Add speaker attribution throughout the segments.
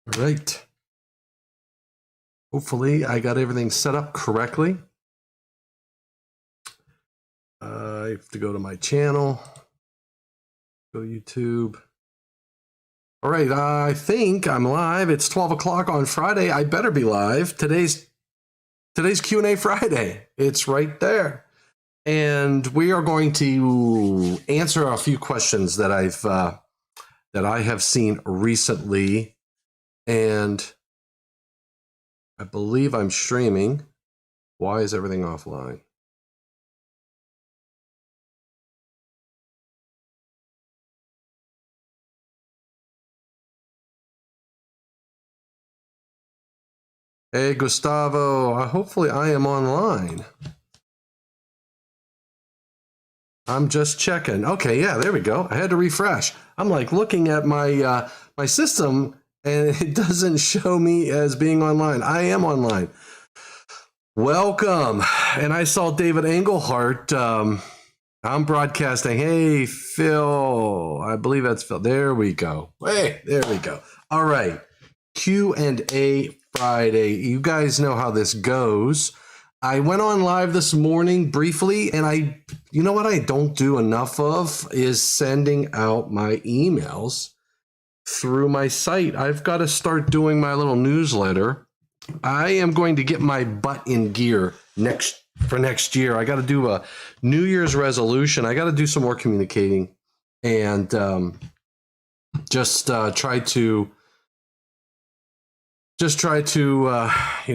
Speaker 1: All right. Hopefully I got everything set up correctly. I have to go to my channel. Go YouTube. All right, I think I'm live. It's 12 o'clock on Friday. I better be live. Today's Q&A Friday. It's right there. And we are going to answer a few questions that I have seen recently. And I believe I'm streaming. Why is everything offline? Hey, Gustavo. Hopefully I am online. I'm just checking. Okay, yeah, there we go. I had to refresh. I'm like looking at my my system, and it doesn't show me as being online. I am online. Welcome. And I saw David Engelhardt. I'm broadcasting. Hey, Phil. I believe that's Phil. There we go. Hey, there we go. All right. Q&A Friday. You guys know how this goes. I went on live this morning briefly, and you know what I don't do enough of is sending out my emails through my site. I've got to start doing my little newsletter. I am going to get my butt in gear for next year. I got to do a New Year's resolution. I got to do some more communicating and just try to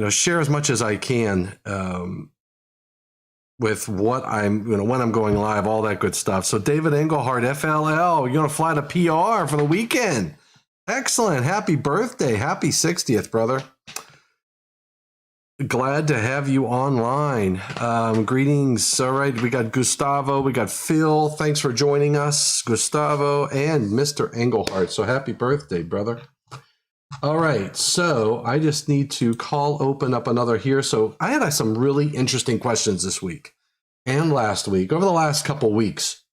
Speaker 1: share as much as I can with what I'm, when I'm going live, all that good stuff. So David Engelhardt, FLL, you're going to fly to PR for the weekend. Excellent. Happy birthday. Happy 60th, brother. Glad to have you online. Greetings. All right. We got Gustavo. We got Phil. Thanks for joining us, Gustavo and Mr. Engelhardt. So happy birthday, brother. All right. So I just need to open up another here. So I had some really interesting questions this week and last week, over the last couple weeks.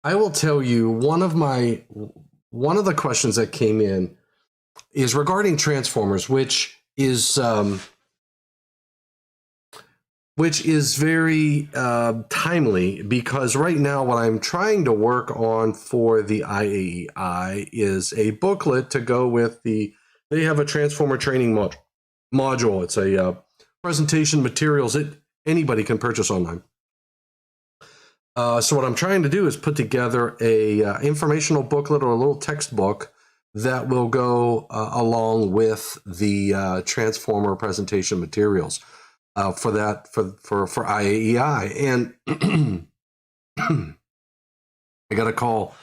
Speaker 1: I will tell you one of the questions that came in is regarding transformers, which is very timely, because right now what I'm trying to work on for the IAEI is a booklet to go with they have a transformer training module. It's a presentation materials that anybody can purchase online. So what I'm trying to do is put together a informational booklet or a little textbook that will go along with the transformer presentation materials for IAEI. And I got a call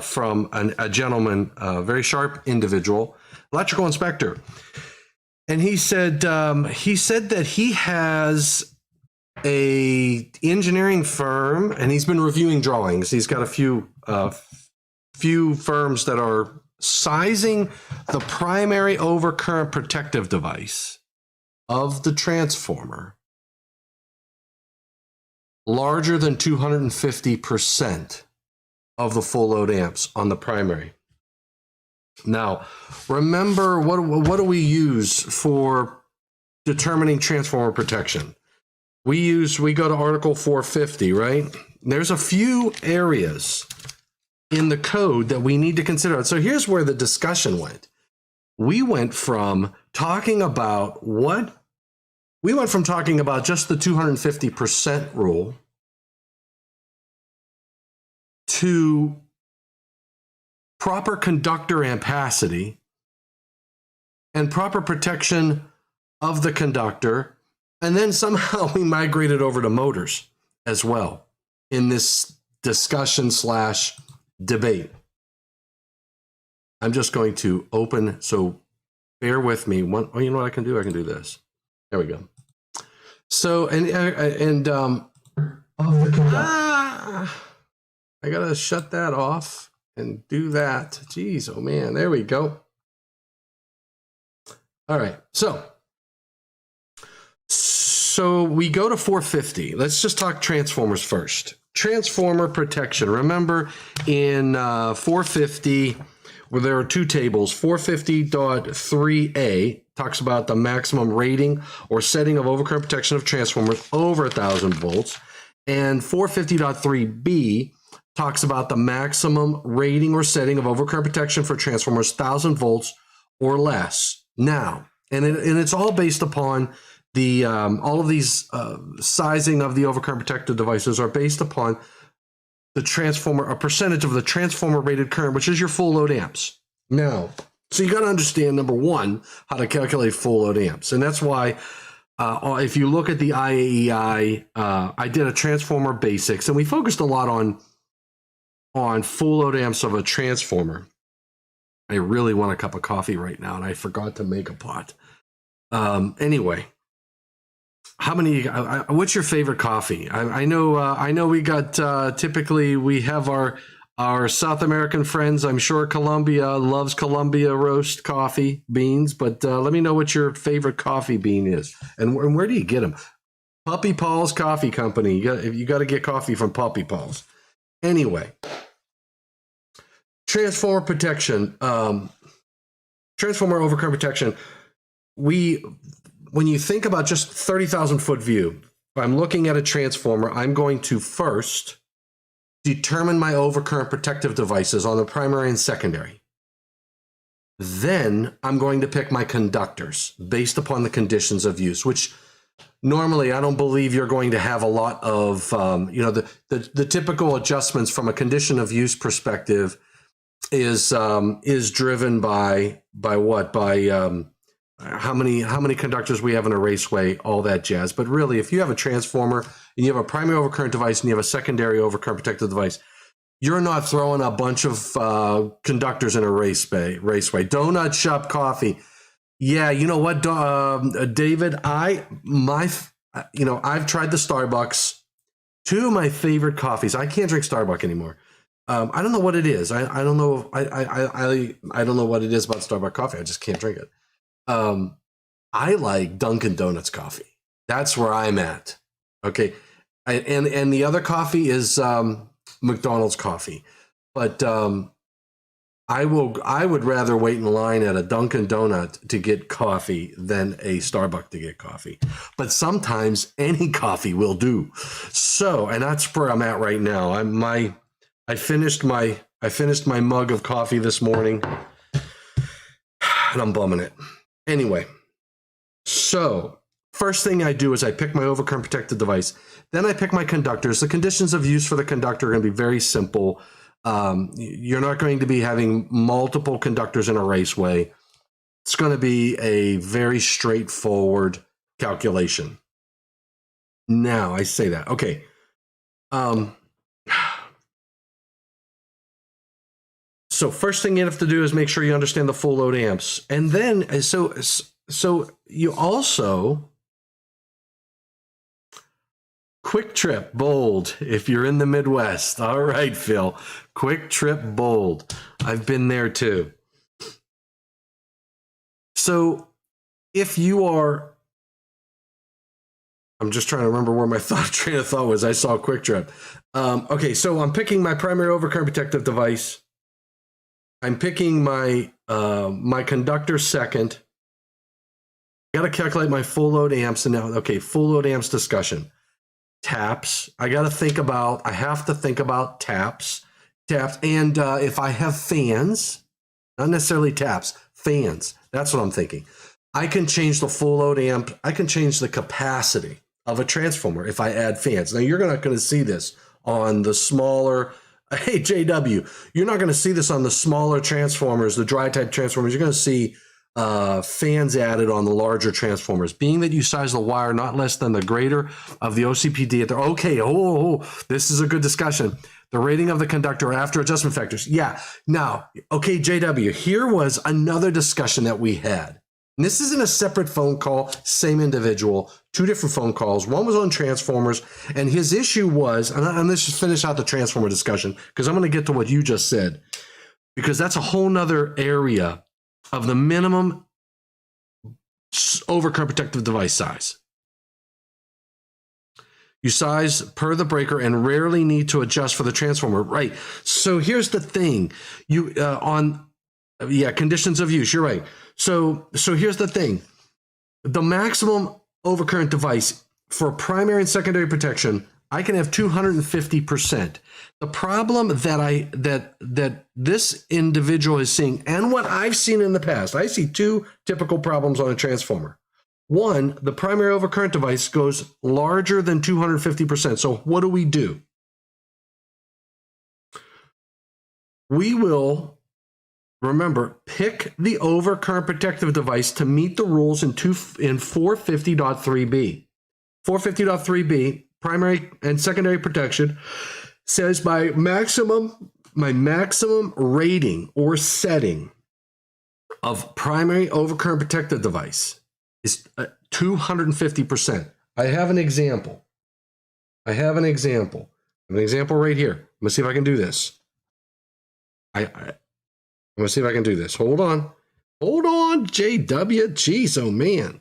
Speaker 1: from a gentleman, a very sharp individual, electrical inspector, and he said that he has a engineering firm, and he's been reviewing drawings. He's got a few firms that are sizing the primary overcurrent protective device of the transformer larger than 250% of the full load amps on the primary. Now, remember, what do we use for determining transformer protection? We go to Article 450, right? There's a few areas in the code that we need to consider. So here's where the discussion went. We went from talking about just the 250% rule to proper conductor ampacity and proper protection of the conductor. And then somehow we migrated over to motors as well in this discussion / debate. I'm just going to open, so bear with me. You know what I can do? I can do this. There we go. So, I gotta shut that off and do that. Jeez, oh man, there we go. All right, so we go to 450. Let's just talk transformers first. Transformer protection. Remember, in 450, where there are two tables. 450.3a talks about the maximum rating or setting of overcurrent protection of transformers over 1,000 volts. And 450.3b talks about the maximum rating or setting of overcurrent protection for transformers 1,000 volts or less. Now, and it's all based upon the all of these sizing of the overcurrent protective devices are based upon the transformer, a percentage of the transformer rated current, which is your full load amps. Now, so you got to understand, number one, how to calculate full load amps. And that's why if you look at the IAEI, I did a transformer basics, and we focused a lot on full load amps of a transformer. I really want a cup of coffee right now, and I forgot to make a pot. Anyway, how many? What's your favorite coffee? I know we got typically we have our South American friends. I'm sure Colombia loves Colombia roast coffee beans, but let me know what your favorite coffee bean is, and where do you get them? Puppy Paul's Coffee Company. You got to get coffee from Puppy Paul's. Anyway, transformer protection, transformer overcurrent protection. When you think about just 30,000 foot view, if I'm looking at a transformer, I'm going to first determine my overcurrent protective devices on the primary and secondary. Then I'm going to pick my conductors based upon the conditions of use, which normally I don't believe you're going to have a lot of, the typical adjustments from a condition of use perspective is driven by what? By how many conductors we have in a raceway, all that jazz. But really, if you have a transformer and you have a primary overcurrent device and you have a secondary overcurrent protective device, you're not throwing a bunch of conductors in a raceway. Donut shop coffee. Yeah, you know what, David? I've tried the Starbucks. Two of my favorite coffees. I can't drink Starbucks anymore. I don't know what it is. I don't know. I don't know what it is about Starbucks coffee. I just can't drink it. I like Dunkin' Donuts coffee. That's where I'm at. Okay. And the other coffee is McDonald's coffee. But I would rather wait in line at a Dunkin' Donut to get coffee than a Starbucks to get coffee. But sometimes any coffee will do. So, and that's where I'm at right now. I finished my mug of coffee this morning, and I'm bumming it. Anyway, so first thing I do is I pick my overcurrent protected device. Then I pick my conductors. The conditions of use for the conductor are going to be very simple. You're not going to be having multiple conductors in a raceway. It's going to be a very straightforward calculation. Now, I say that. Okay. So first thing you have to do is make sure you understand the full load amps. And then, so you also, Quick Trip bold if you're in the Midwest. All right, Phil. Quick Trip bold. I've been there too. So if you are, I'm just trying to remember where my train of thought was. I saw Quick Trip. Okay, so I'm picking my primary overcurrent protective device. I'm picking my my conductor second. I got to calculate my full load amps. And now, okay, full load amps discussion. Taps. I have to think about taps. And if I have fans, not necessarily taps, fans. That's what I'm thinking. I can change the full load amp. I can change the capacity of a transformer if I add fans. Now, you're not going to see this on the smaller. Hey, JW, you're not going to see this on the smaller transformers, the dry type transformers. You're going to see fans added on the larger transformers. Being that you size the wire not less than the greater of the OCPD at the, okay, this is a good discussion. The rating of the conductor after adjustment factors. Yeah. Now, okay, JW, here was another discussion that we had. And this isn't a separate phone call, same individual, two different phone calls. One was on transformers, and his issue was, and let's just finish out the transformer discussion, because I'm going to get to what you just said, because that's a whole nother area of the minimum overcurrent protective device size. You size per the breaker and rarely need to adjust for the transformer. Right. So here's the thing. Yeah, conditions of use. You're right. So here's the thing. The maximum overcurrent device for primary and secondary protection, I can have 250%. The problem that this individual is seeing, and what I've seen in the past, I see two typical problems on a transformer. One, the primary overcurrent device goes larger than 250%. So what do? We will, remember, pick the overcurrent protective device to meet the rules in 450.3b. 450.3b, primary and secondary protection, says my maximum rating or setting of primary overcurrent protective device is 250%. I have an example. An example right here. I'm gonna see if I can do this. I'm gonna see if I can do this. Hold on, JW. Jeez, oh man.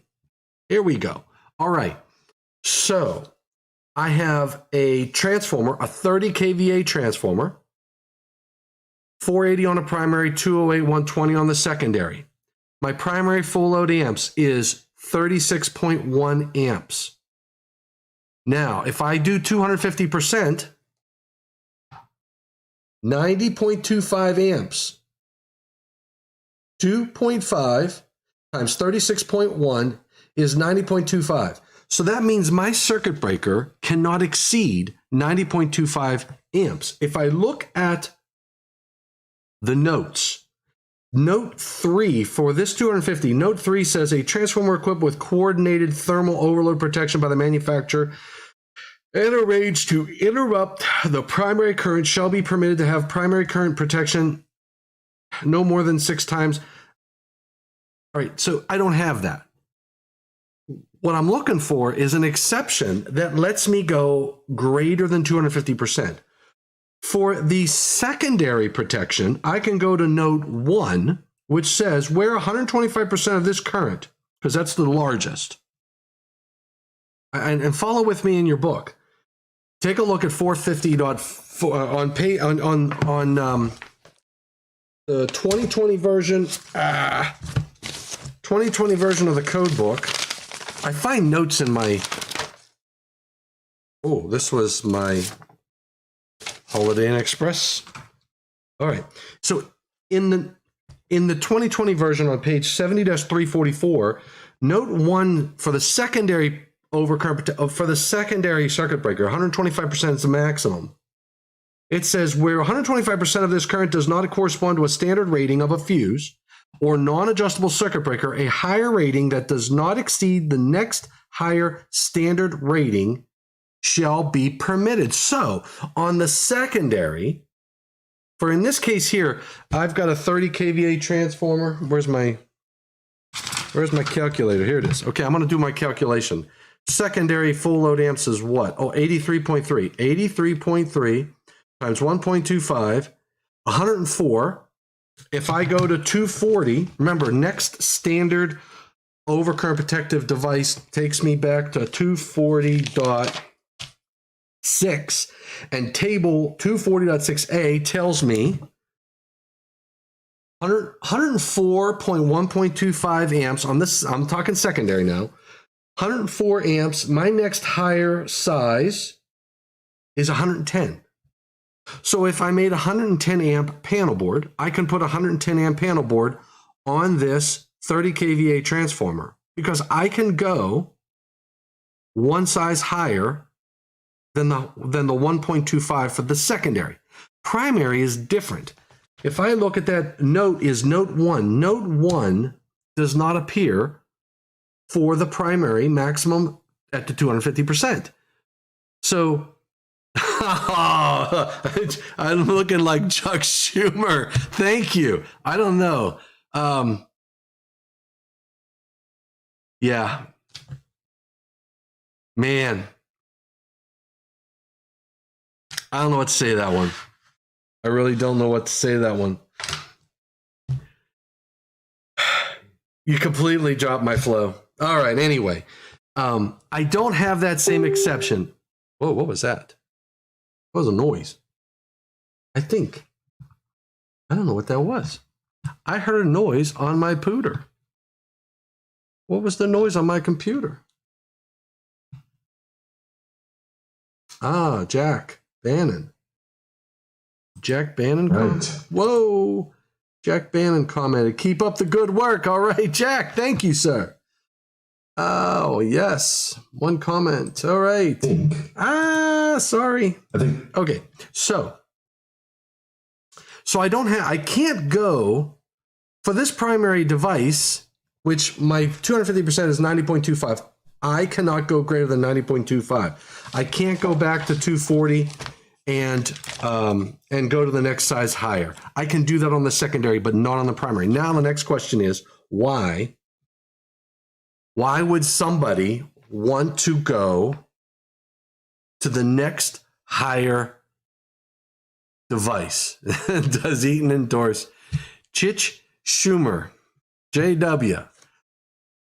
Speaker 1: Here we go. All right. So I have a transformer, a 30 kVA transformer, 480 on a primary, 208, 120 on the secondary. My primary full load amps is 36.1 amps. Now, if I do 250%, 90.25 amps, 2.5 times 36.1 is 90.25. So that means my circuit breaker cannot exceed 90.25 amps. If I look at the notes, note 3 for this 250, note 3 says a transformer equipped with coordinated thermal overload protection by the manufacturer and arranged to interrupt the primary current shall be permitted to have primary current protection no more than 6 times. All right, so I don't have that. What I'm looking for is an exception that lets me go greater than 250%. For the secondary protection, I can go to note 1, which says where 125% of this current, because that's the largest. And follow with me in your book. Take a look at 450.4 on the 2020 version. 2020 version of the code book. I find notes in my. Oh, this was my Holiday Inn Express. All right. So in the 2020 version on page 70-344, note 1 for the secondary overcurrent for the secondary circuit breaker, 125% is the maximum. It says where 125% of this current does not correspond to a standard rating of a fuse or non-adjustable circuit breaker, a higher rating that does not exceed the next higher standard rating shall be permitted. So on the secondary, for in this case here, I've got a 30 kVA transformer. Where's my calculator? Here it is. Okay, I'm going to do my calculation. Secondary full load amps is what? Oh, 83.3. 83.3 times 1.25, 104. If I go to 240, remember, next standard overcurrent protective device takes me back to 240.6, and table 240.6a tells me 104.1.25 amps on this. I'm talking secondary now. 104 amps. My next higher size is 110. So if I made a 110 amp panel board, I can put a 110 amp panel board on this 30 kVA transformer because I can go one size higher than the 1.25 for the secondary. Primary is different. If I look at that note is note 1. Note 1 does not appear for the primary maximum at the 250%. So I'm looking like Chuck Schumer. Thank you. I don't know. Yeah. Man. I don't know what to say to that one. I really don't know what to say to that one. You completely dropped my flow. All right, anyway. I don't have that same exception. Whoa, what was that? What was a noise? I don't know what that was. I heard a noise on my pooter. What was the noise on my computer? Ah, Jack Bannon. Jack Bannon?
Speaker 2: Right.
Speaker 1: Whoa. Jack Bannon commented, keep up the good work. All right, Jack. Thank you, sir. Oh, yes. One comment. All right. Sorry.
Speaker 2: I think.
Speaker 1: Okay. So I can't go for this primary device, which my 250% is 90.25. I cannot go greater than 90.25. I can't go back to 240 and go to the next size higher. I can do that on the secondary, but not on the primary. Now the next question is why? Why would somebody want to go to the next higher device? Does Eaton endorse Chich Schumer? JW.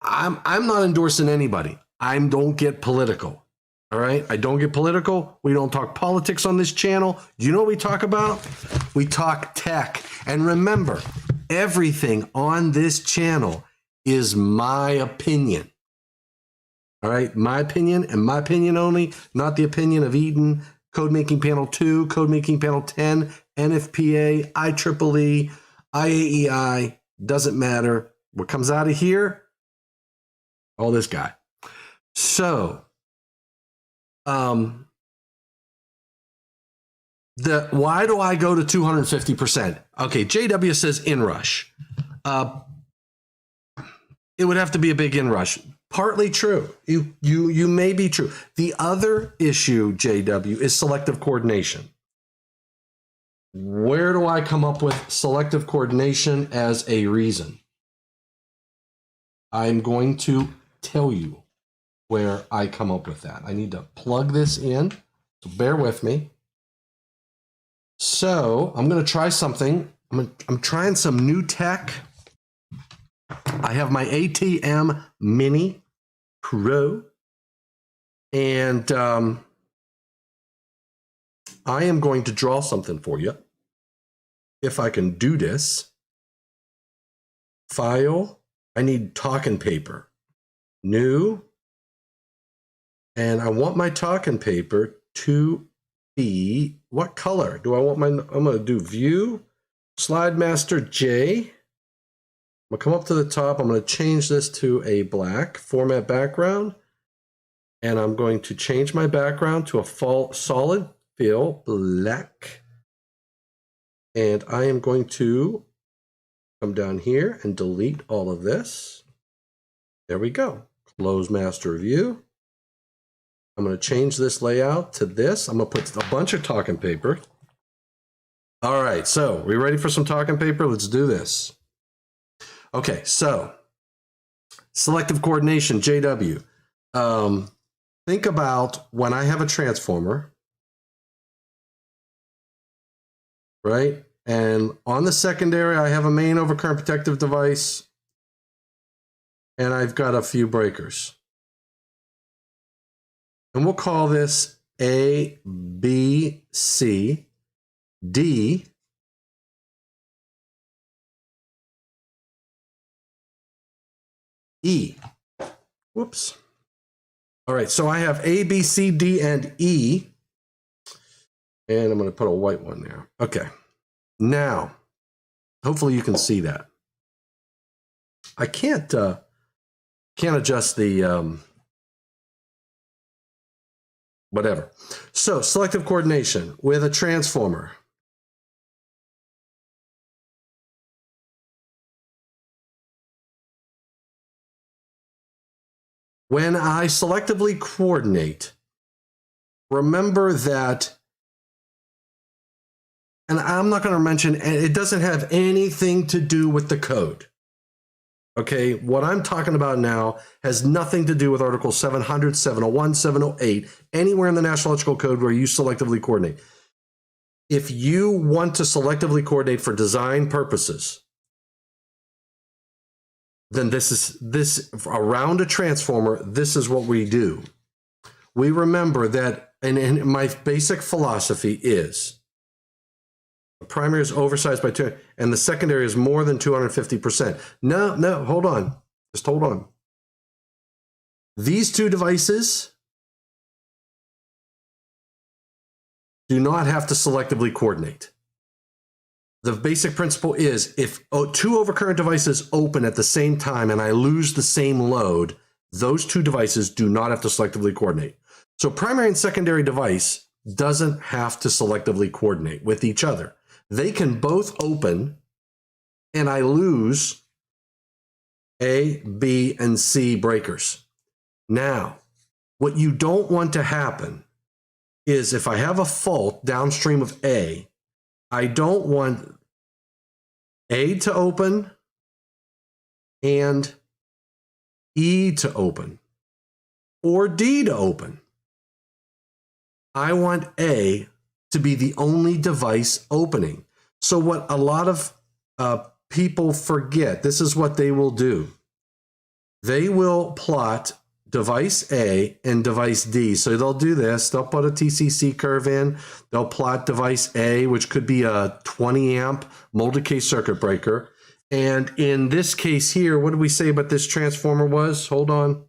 Speaker 1: I'm not endorsing anybody. I don't get political. All right? I don't get political. We don't talk politics on this channel. You know what we talk about? We talk tech. And remember, everything on this channel is my opinion. All right? My opinion and my opinion only, not the opinion of Eaton, Code Making Panel 2, Code Making Panel 10, NFPA, IEEE, IAEI, doesn't matter. What comes out of here? All this guy. So, why do I go to 250%? Okay, JW says inrush. It would have to be a big inrush. Partly true. You may be true. The other issue, JW, is selective coordination. Where do I come up with selective coordination as a reason? I'm going to tell you where I come up with that. I need to plug this in, so bear with me. So I'm going to try something. I'm trying some new tech. I have my ATM Mini Pro, and I am going to draw something for you. If I can do this. File. I need talking paper. New. And I want my talking paper to be, what color do I want my, I'm going to do View, Slide Master J. I'm going to come up to the top. I'm going to change this to a black format background. And I'm going to change my background to a solid fill black. And I am going to come down here and delete all of this. There we go. Close Master View. I'm going to change this layout to this. I'm going to put a bunch of talking paper. All right, so we ready for some talking paper? Let's do this. Okay, so selective coordination, JW. Think about when I have a transformer, right? And on the secondary, I have a main overcurrent protective device, and I've got a few breakers. And we'll call this A, B, C, D, E. Whoops. All right, so I have A, B, C, D, and E. And I'm going to put a white one there. Okay. Now, hopefully you can see that. I can't adjust the whatever. So selective coordination with a transformer. When I selectively coordinate, remember that, and I'm not going to mention, it doesn't have anything to do with the code. Okay, what I'm talking about now has nothing to do with Article 700, 701, 708, anywhere in the National Electrical Code where you selectively coordinate. If you want to selectively coordinate for design purposes, then this around a transformer, this is what we do. We remember that, and my basic philosophy is, primary is oversized by 2, and the secondary is more than 250%. No, hold on. Just hold on. These two devices do not have to selectively coordinate. The basic principle is if two overcurrent devices open at the same time and I lose the same load, those two devices do not have to selectively coordinate. So primary and secondary device doesn't have to selectively coordinate with each other. They can both open and I lose A, B, and C breakers. Now, what you don't want to happen is if I have a fault downstream of A, I don't want A to open and E to open or D to open. I want A to be the only device opening. So what a lot of people forget, this is what they will do. They will plot device A and device D. So they'll do this. They'll put a TCC curve in. They'll plot device A, which could be a 20 amp molded case circuit breaker. And in this case here, what did we say about this transformer was? Hold on.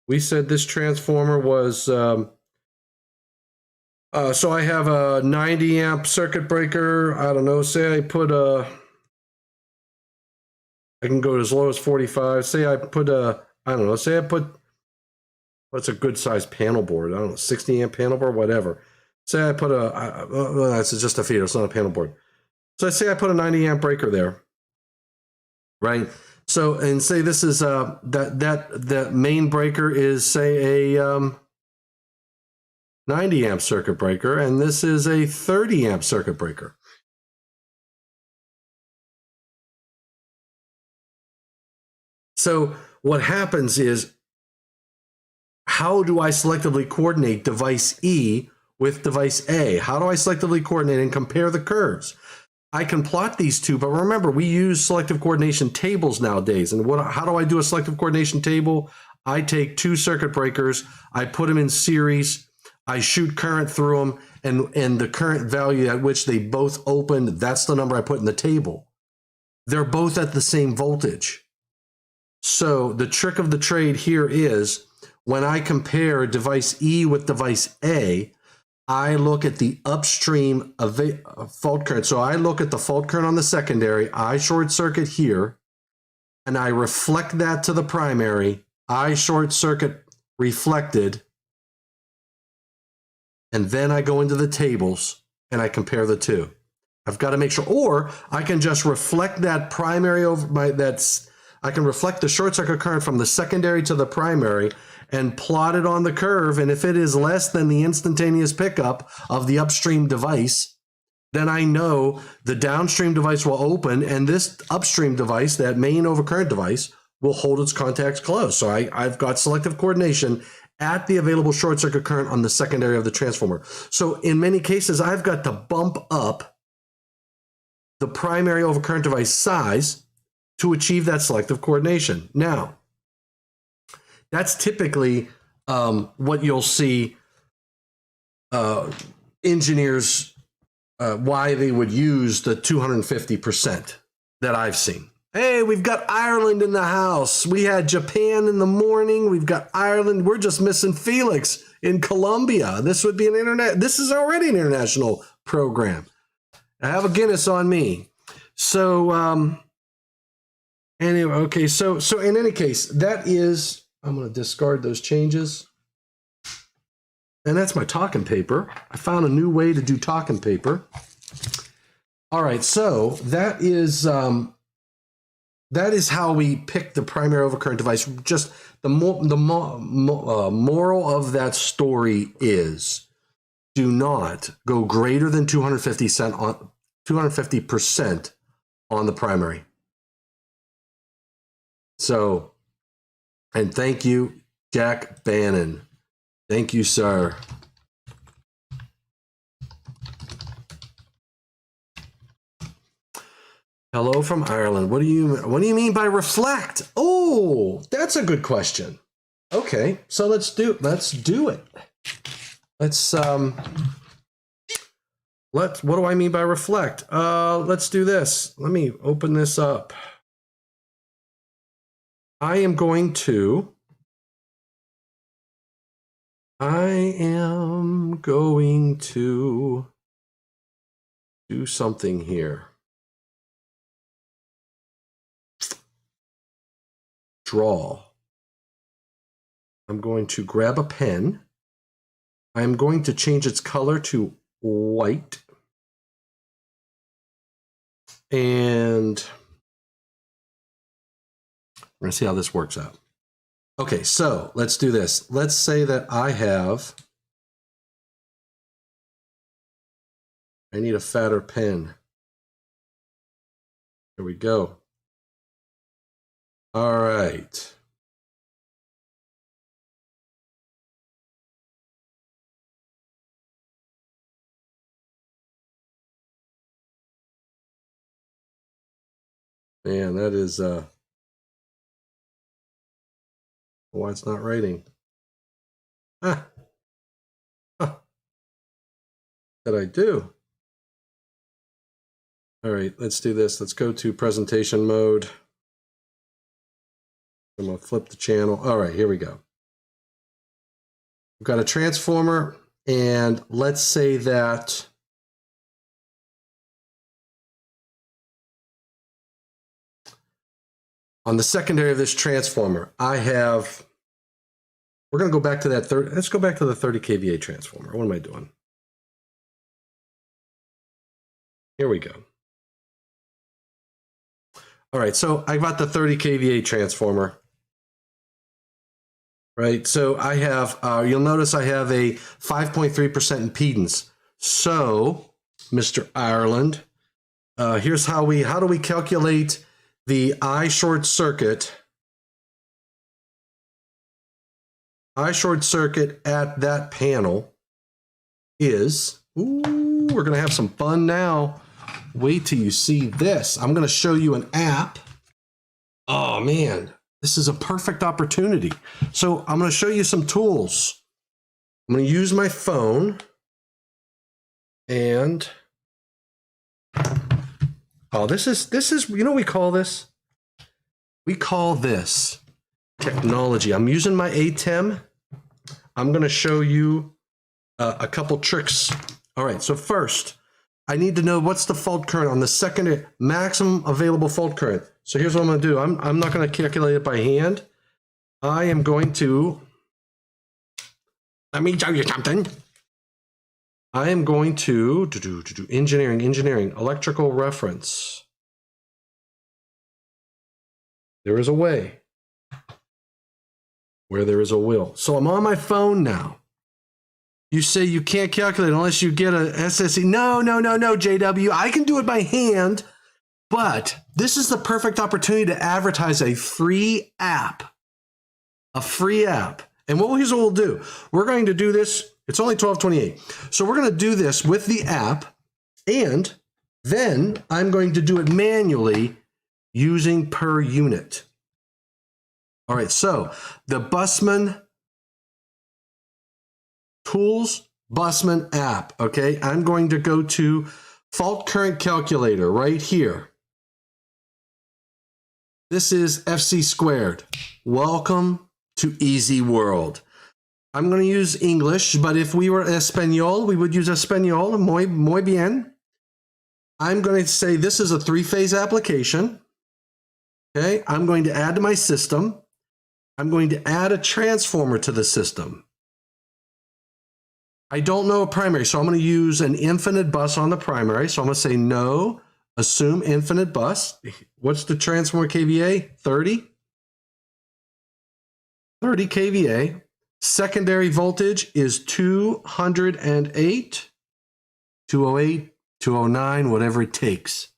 Speaker 1: We said this transformer was, so I have a 90 amp circuit breaker. I don't know, say I put I can go as low as 45. Say I put what's a good size panel board? I don't know, 60 amp panel board, whatever. Say I put that's just a feeder, it's not a panel board. So I say I put a 90 amp breaker there, right? So, and say this is that main breaker is say a 90 amp circuit breaker, and this is a 30 amp circuit breaker. So what happens is, how do I selectively coordinate device E with device A? How do I selectively coordinate and compare the curves? I can plot these two, but remember, we use selective coordination tables nowadays. And how do I do a selective coordination table? I take two circuit breakers, I put them in series, I shoot current through them, and the current value at which they both opened, that's the number I put in the table. They're both at the same voltage. So the trick of the trade here is when I compare device E with device A, I look at the upstream of fault current. So I look at the fault current on the secondary, I short circuit here, and I reflect that to the primary, I short circuit reflected, and then I go into the tables and I compare the two. I've got to make sure, or I can just reflect that primary over I can reflect the short circuit current from the secondary to the primary and plot it on the curve. And if it is less than the instantaneous pickup of the upstream device, then I know the downstream device will open and this upstream device, that main overcurrent device, will hold its contacts closed. So I've got selective coordination at the available short circuit current on the secondary of the transformer. So in many cases, I've got to bump up the primary overcurrent device size to achieve that selective coordination. Now, that's typically what you'll see engineers, why they would use the 250% that I've seen. Hey, we've got Ireland in the house. We had Japan in the morning. We've got Ireland. We're just missing Felix in Colombia. This would be this is already an international program. I have a Guinness on me. So, anyway, okay, so in any case, that is, I'm going to discard those changes. And that's my talking paper. I found a new way to do talking paper. All right, so that is how we pick the primary overcurrent device. Just the moral of that story is do not go greater than 250% on the primary. So, and thank you, Jack Bannon. Thank you, sir. Hello from Ireland. What do you mean by reflect? Oh, that's a good question. Okay, so let's do it. Let's What do I mean by reflect? Let's do this. Let me open this up. I am going to do something here. Draw. I'm going to grab a pen. I'm going to change its color to white. And we're going to see how this works out. Okay, so let's do this. Let's say that I need a fatter pen. There we go. All right. Man, that is why it's not writing. What did I do? All right, let's do this. Let's go to presentation mode. I'm going to flip the channel. All right, here we go. We've got a transformer, and let's say that on the secondary of this transformer, we're going to go back to that let's go back to the 30 kVA transformer. What am I doing? Here we go. All right, so I got the 30 kVA transformer. Right, so I have, you'll notice I have a 5.3% impedance. So, Mr. Ireland, here's how do we calculate the I short circuit? I short circuit at that panel is, ooh, we're going to have some fun now. Wait till you see this. I'm going to show you an app. Oh, man. This is a perfect opportunity. So I'm going to show you some tools. I'm going to use my phone and this is, you know what we call this? We call this technology. I'm using my ATEM. I'm going to show you a couple tricks. All right, so first, I need to know what's the fault current on the secondary, maximum available fault current. So here's what I'm going to do. I'm not going to calculate it by hand. I am going to, let me tell you something. I am going to do engineering, electrical reference. There is a way where there is a will. So I'm on my phone now. You say you can't calculate unless you get a SSE. No, JW. I can do it by hand, but this is the perfect opportunity to advertise a free app. A free app. And here's what we'll do. We're going to do this. It's only $12.28. So we're going to do this with the app, and then I'm going to do it manually using per unit. All right, so the Busman Tools Busman app, okay? I'm going to go to fault current calculator right here. This is FC squared. Welcome to Easy World. I'm going to use English, but if we were Espanol, we would use Espanol. Muy bien. I'm going to say this is a three-phase application. Okay, I'm going to add to my system. I'm going to add a transformer to the system. I don't know a primary, so I'm going to use an infinite bus on the primary. So I'm going to say no, assume infinite bus. What's the transformer kVA? 30? 30 kVA. Secondary voltage is 208, 208, 209, whatever it takes.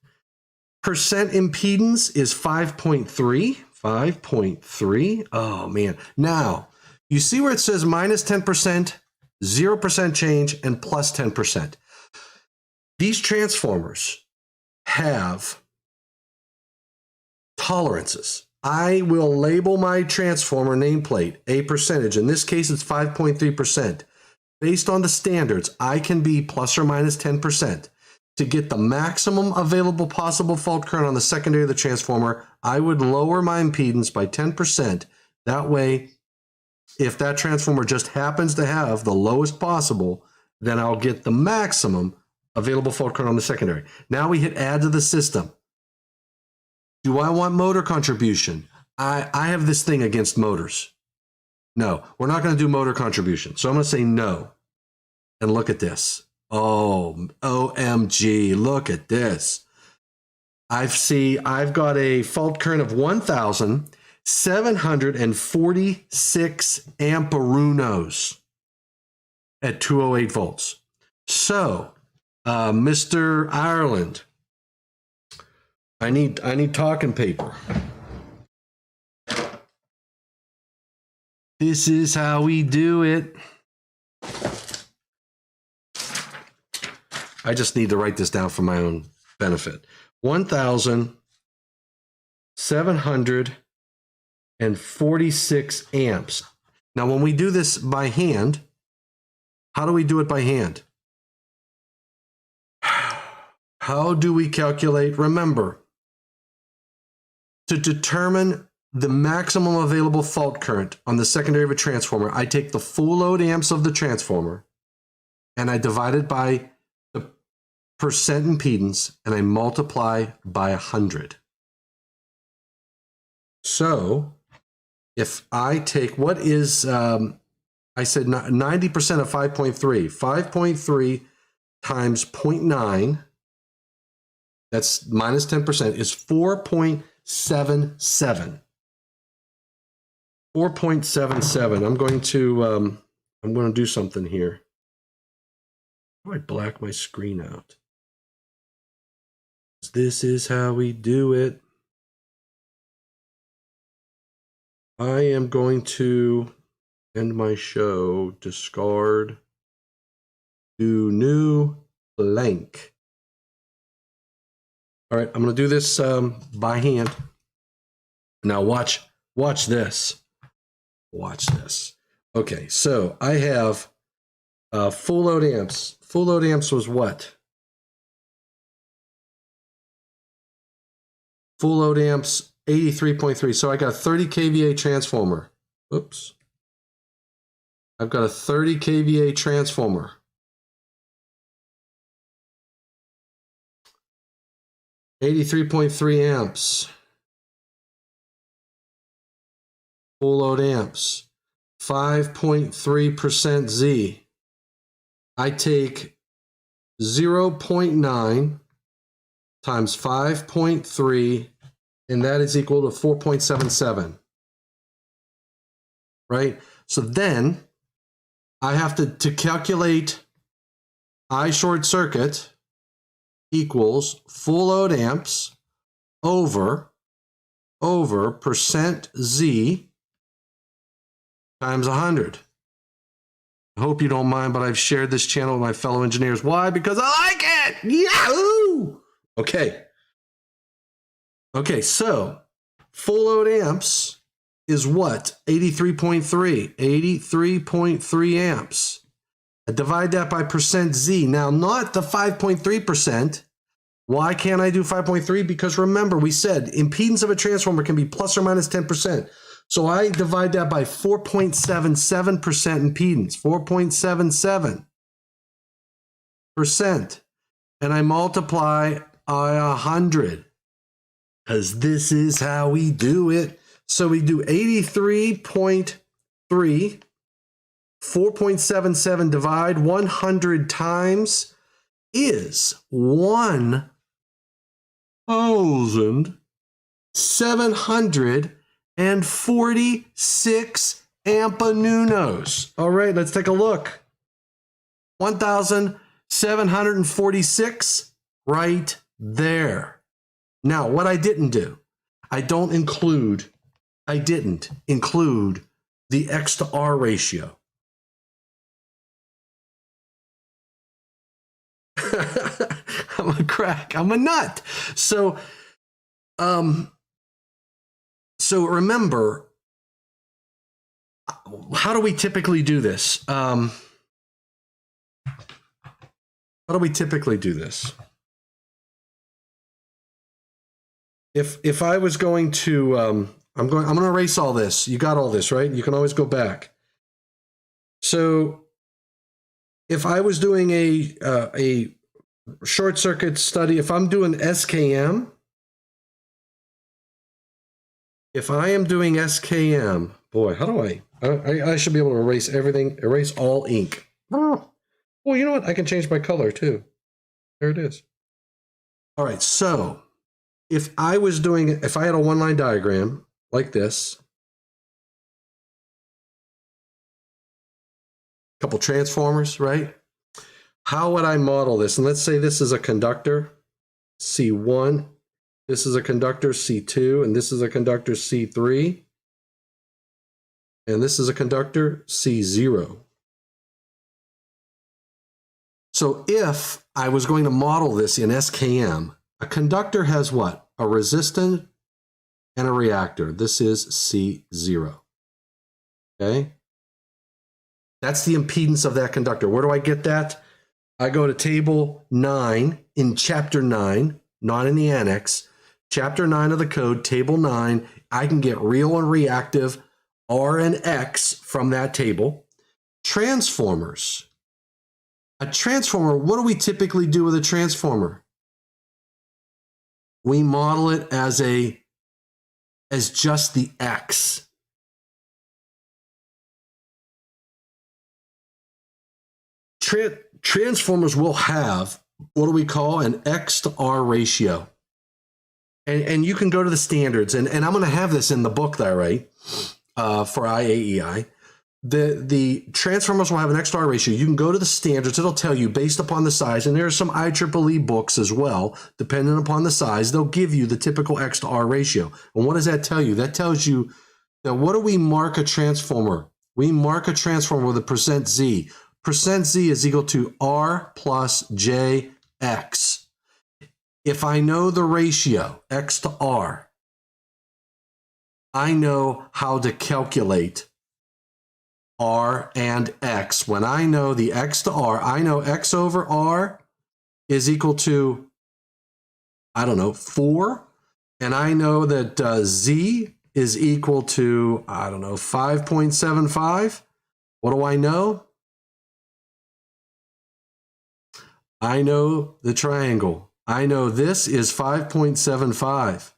Speaker 1: Percent impedance is 5.3, 5.3. Oh, man. Now, you see where it says minus 10%, 0% change, and plus 10%. These transformers have tolerances. I will label my transformer nameplate a percentage. In this case, it's 5.3%. based on the standards, I can be plus or minus 10%. To get the maximum available possible fault current on the secondary of the transformer, I would lower my impedance by 10%. That way, if that transformer just happens to have the lowest possible, then I'll get the maximum available fault current on the secondary. Now we hit add to the system. Do I want motor contribution? I have this thing against motors. No, we're not going to do motor contribution. So I'm going to say no. And look at this. Oh, OMG, look at this. I've got a fault current of 1,746 amperunos at 208 volts. So, Mr. Ireland, I need talking paper. This is how we do it. I just need to write this down for my own benefit. 1,746 amps. Now, when we do this by hand, how do we do it by hand? How do we calculate? Remember, to determine the maximum available fault current on the secondary of a transformer, I take the full load amps of the transformer and I divide it by the percent impedance and I multiply by 100. So if I take, what is, I said 90% of 5.3. 5.3 times 0.9, that's minus 10%, is 4.77. 4.77. I'm going to do something here. How do I black my screen out? This is how we do it. I am going to end my show, discard, do new, blank. All right, I'm going to do this by hand. Now watch this. Watch this. Okay, so I have full load amps. Full load amps was what? Full load amps, 83.3. So I got a 30 kVA transformer. Oops. I've got a 30 kVA transformer. $83.3 amps. Full load amps. 5.3% Z. I take 0.9 times 5.3, and that is equal to 4.77. Right? So then I have to calculate I short circuit equals full load amps over percent Z times 100. I hope you don't mind, but I've shared this channel with my fellow engineers. Why? Because I like it! Yahoo! Okay, so full load amps is what? 83.3. 83.3 amps. I divide that by percent Z. Now, not the 5.3%. Why can't I do 5.3? Because remember, we said impedance of a transformer can be plus or minus 10%. So I divide that by 4.77% impedance, 4.77%. And I multiply by 100, because this is how we do it. So we do 83.3, 4.77 divide 100 times is 1,746 amperunos. All right, let's take a look. 1,746 right there. Now, what I didn't do, I didn't include the X to R ratio. I'm a crack. I'm a nut. So remember, how do we typically do this? How do we typically do this? If I was going to, I'm going to erase all this. You got all this, right? You can always go back. So if I was doing a short circuit study, if I'm doing SKM, if I am doing SKM, boy, how do I should be able to erase everything, erase all ink. Oh, well, you know what? I can change my color too. There it is. All right, so if I had a one-line diagram like this, a couple transformers, right? How would I model this? And let's say this is a conductor, C1. This is a conductor, C2. And this is a conductor, C3. And this is a conductor, C0. So if I was going to model this in SKM, a conductor has what? A resistor and a reactor. This is C0. Okay? That's the impedance of that conductor. Where do I get that? I go to table 9 in chapter 9, not in the annex. Chapter 9 of the code, table 9. I can get real and reactive R and X from that table. Transformers. A transformer, what do we typically do with a transformer? We model it as just the X. Transformers will have, what do we call, an X to R ratio. And you can go to the standards, and I'm going to have this in the book that I write for IAEI. The transformers will have an X to R ratio. You can go to the standards. It'll tell you based upon the size, and there are some IEEE books as well, depending upon the size. They'll give you the typical X to R ratio. And what does that tell you? That tells you that what do we mark a transformer? We mark a transformer with a percent Z. Percent Z is equal to R plus JX. If I know the ratio, X to R, I know how to calculate R and X. When I know the X to R, I know X over R is equal to, 4. And I know that Z is equal to, 5.75. What do I know? I know the triangle. I know this is 5.75.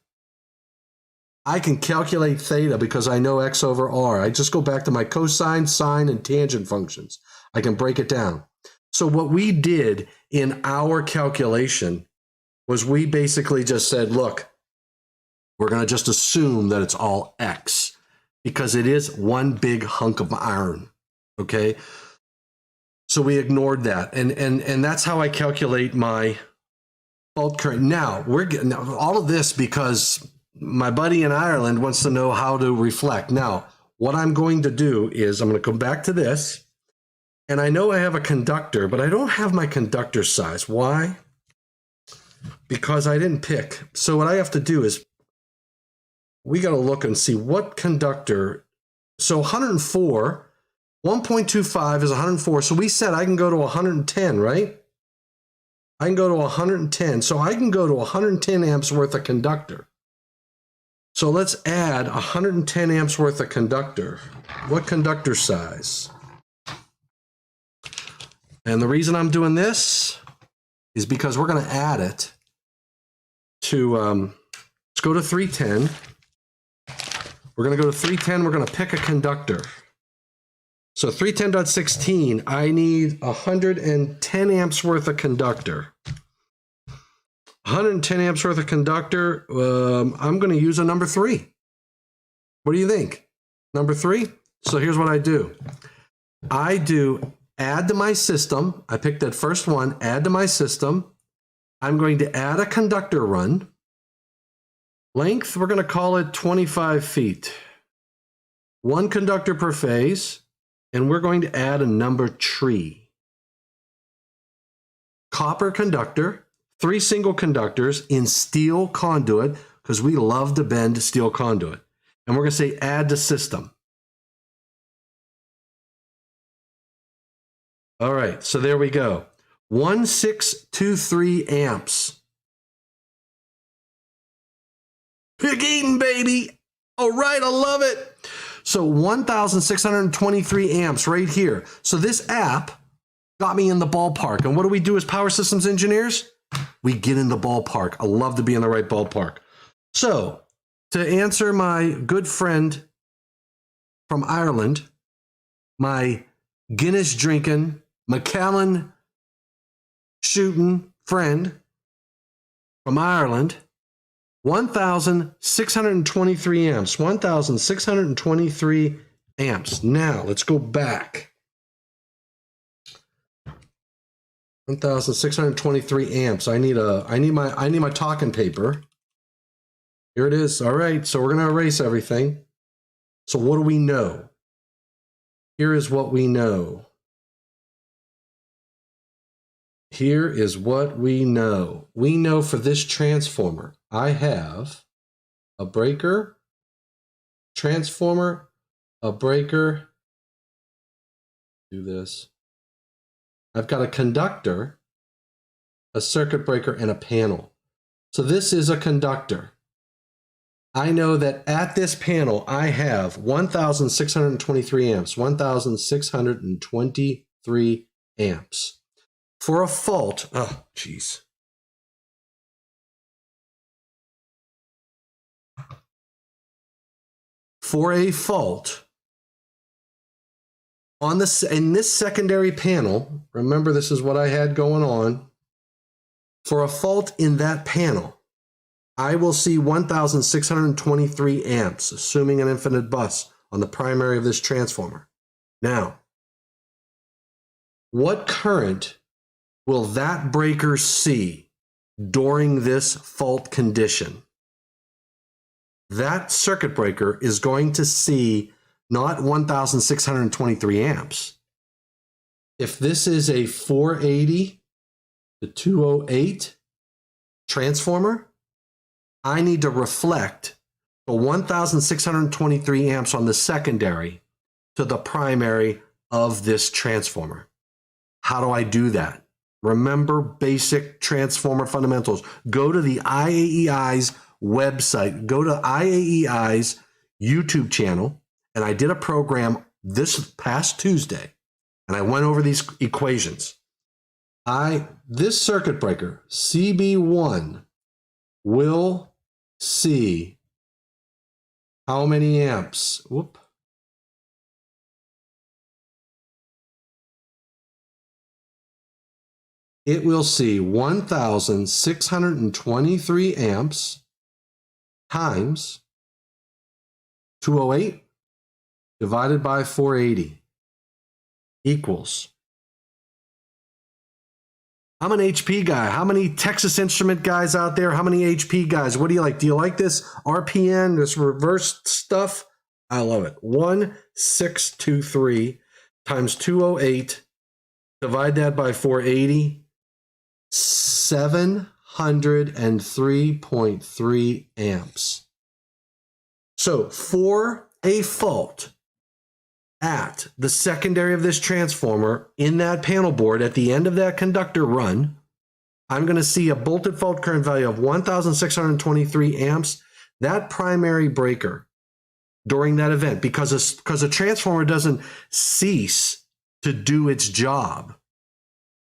Speaker 1: I can calculate theta because I know X over R. I just go back to my cosine, sine, and tangent functions. I can break it down. So what we did in our calculation was we basically just said, look, we're going to just assume that it's all X because it is one big hunk of iron, okay? So we ignored that, and that's how I calculate my fault current. Now, we're getting all of this because my buddy in Ireland wants to know how to reflect. Now, what I'm going to do is I'm going to come back to this, and I know I have a conductor, but I don't have my conductor size. Why? Because I didn't pick. So what I have to do is we got to look and see what conductor. So 104. 1.25 is 104. So we said I can go to 110, right? I can go to 110. So I can go to 110 amps worth of conductor. So let's add 110 amps worth of conductor. What conductor size? And the reason I'm doing this is because we're going to add it to, let's go to 310. We're going to go to 310. We're going to pick a conductor. So 310.16, I need 110 amps worth of conductor. 110 amps worth of conductor, I'm going to use a number 3. What do you think? Number 3? So here's what I do. I do add to my system. I pick that first one, add to my system. I'm going to add a conductor run. Length, we're going to call it 25 feet. One conductor per phase. And we're going to add a number 3. Copper conductor, 3 single conductors in steel conduit, because we love to bend steel conduit. And we're going to say add to system. All right, so there we go. 1623 amps. Pick Eaton, baby. All right, I love it. So 1,623 amps right here. So this app got me in the ballpark. And what do we do as power systems engineers? We get in the ballpark. I love to be in the right ballpark. So to answer my good friend from Ireland, my Guinness drinking, Macallan shooting friend from Ireland, 1,623 amps. 1,623 amps. Now let's go back. 1,623 amps. I need my talking paper. Here it is. All right, so we're gonna erase everything. So what do we know? Here is what we know. Here is what we know. We know for this transformer, I have a breaker, transformer, a breaker. Do this. I've got a conductor, a circuit breaker, and a panel. So this is a conductor. I know that at this panel, I have 1,623 amps, 1,623 amps. For a fault, oh, geez. For a fault, on this, in this secondary panel, remember this is what I had going on. For a fault in that panel, I will see 1,623 amps, assuming an infinite bus on the primary of this transformer. Now, what current will that breaker see during this fault condition? That circuit breaker is going to see not 1,623 amps. If this is a 480 to 208 transformer, I need to reflect the 1,623 amps on the secondary to the primary of this transformer. How do I do that? Remember basic transformer fundamentals. Go to the IAEI's website. Go to IAEI's YouTube channel. And I did a program this past Tuesday. And I went over these equations. This circuit breaker, CB1, will see how many amps? Whoop. It will see 1,623 amps times 208 divided by 480 equals. I'm an HP guy. How many Texas Instrument guys out there? How many HP guys? What do you like? Do you like this RPN, this reverse stuff? I love it. 1,623 times 208, divide that by 480, 703.3 amps. So for a fault at the secondary of this transformer in that panel board at the end of that conductor run, I'm going to see a bolted fault current value of 1,623 amps. That primary breaker during that event, because a transformer doesn't cease to do its job.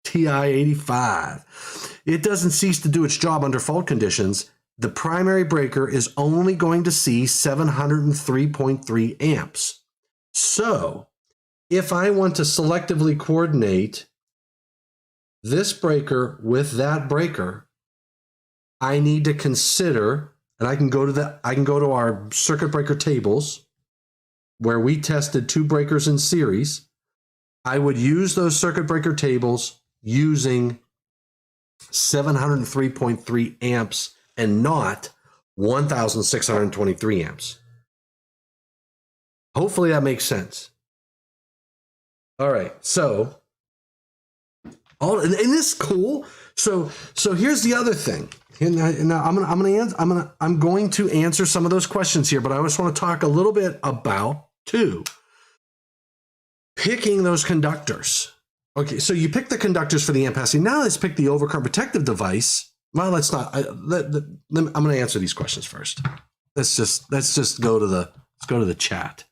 Speaker 1: TI-85. It doesn't cease to do its job under fault conditions. The primary breaker is only going to see 703.3 amps. So if I want to selectively coordinate this breaker with that breaker, I need to consider, and I can go to our circuit breaker tables where we tested two breakers in series. I would use those circuit breaker tables using 703.3 amps and not 1,623 amps. Hopefully that makes sense. All right, so and this is cool. So here's the other thing. And now I'm going to answer some of those questions here, but I just want to talk a little bit about picking those conductors. Okay, so you pick the conductors for the amp passing. Now let's pick the overcurrent protective device. Well, let's not. I'm going to answer these questions first. Let's just go to the chat.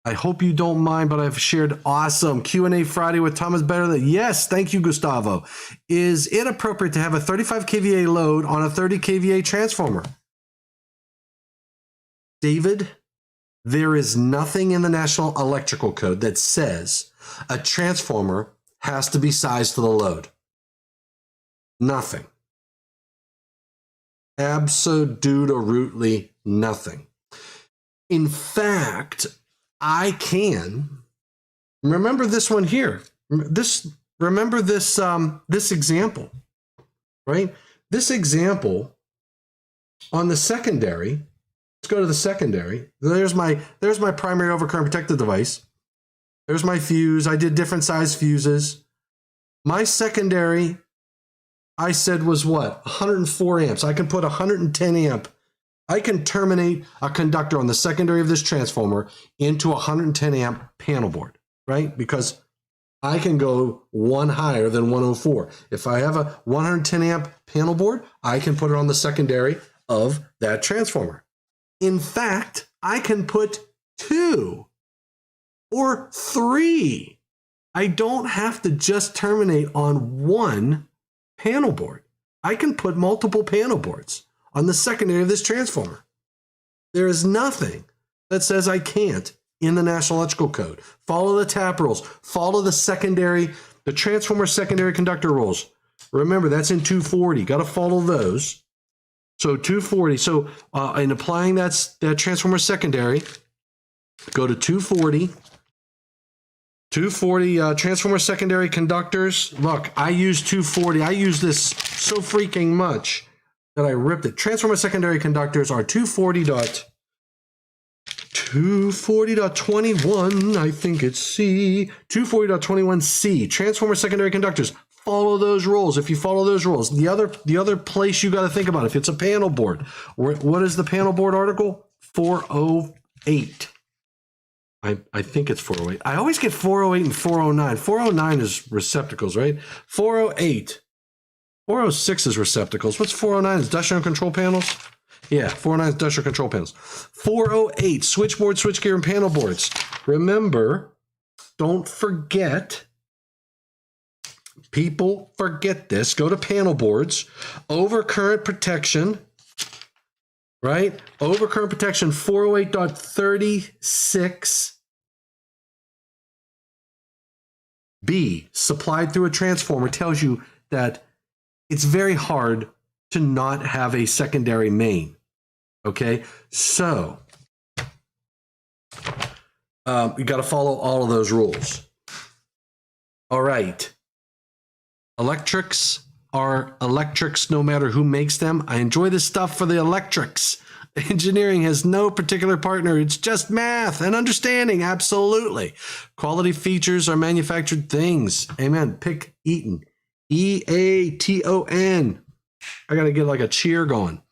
Speaker 1: I hope you don't mind, but I've shared awesome Q&A Friday with Thomas Better. Yes, thank you, Gustavo. Is it appropriate to have a 35 kVA load on a 30 kVA transformer? David, there is nothing in the National Electrical Code that says a transformer has to be sized to the load. Nothing. Absolutely nothing. In fact, I can remember this one here. Remember this example, right? This example on the secondary. Let's go to the secondary. There's my primary overcurrent protective device. There's my fuse. I did different size fuses. My secondary, I said, was what? 104 amps. I can put 110 amp. I can terminate a conductor on the secondary of this transformer into a 110 amp panel board, right? Because I can go one higher than 104. If I have a 110 amp panel board, I can put it on the secondary of that transformer. In fact, I can put 2 or 3. I don't have to just terminate on one panel board. I can put multiple panel boards on the secondary of this transformer. There is nothing that says I can't in the National Electrical Code. Follow the tap rules. Follow the transformer secondary conductor rules. Remember, that's in 240. Got to follow those. So 240. So in applying that transformer secondary, go to 240. 240 transformer secondary conductors. Look, I use 240. I use this so freaking much that I ripped it. Transformer secondary conductors are 240.21. I think it's C. 240.21C. Transformer secondary conductors. Follow those rules. If you follow those rules, the other place you got to think about, if it's a panel board, what is the panel board article? 408. I think it's 408. I always get 408 and 409. 409 is receptacles, right? 408. 406 is receptacles. What's 409? Is industrial control panels? Yeah, 409 is industrial control panels. 408, switchboard, switchgear, and panel boards. Remember, don't forget, people forget this. Go to panel boards, overcurrent protection, right? Overcurrent protection 408.36. B, supplied through a transformer, tells you that it's very hard to not have a secondary main. Okay, so you got to follow all of those rules. All right. Electrics are electrics no matter who makes them. I enjoy this stuff for the electrics. Engineering has no particular partner. It's just math and understanding. Absolutely. Quality features are manufactured things. Amen. Pick Eaton. EATON. I got to get like a cheer going.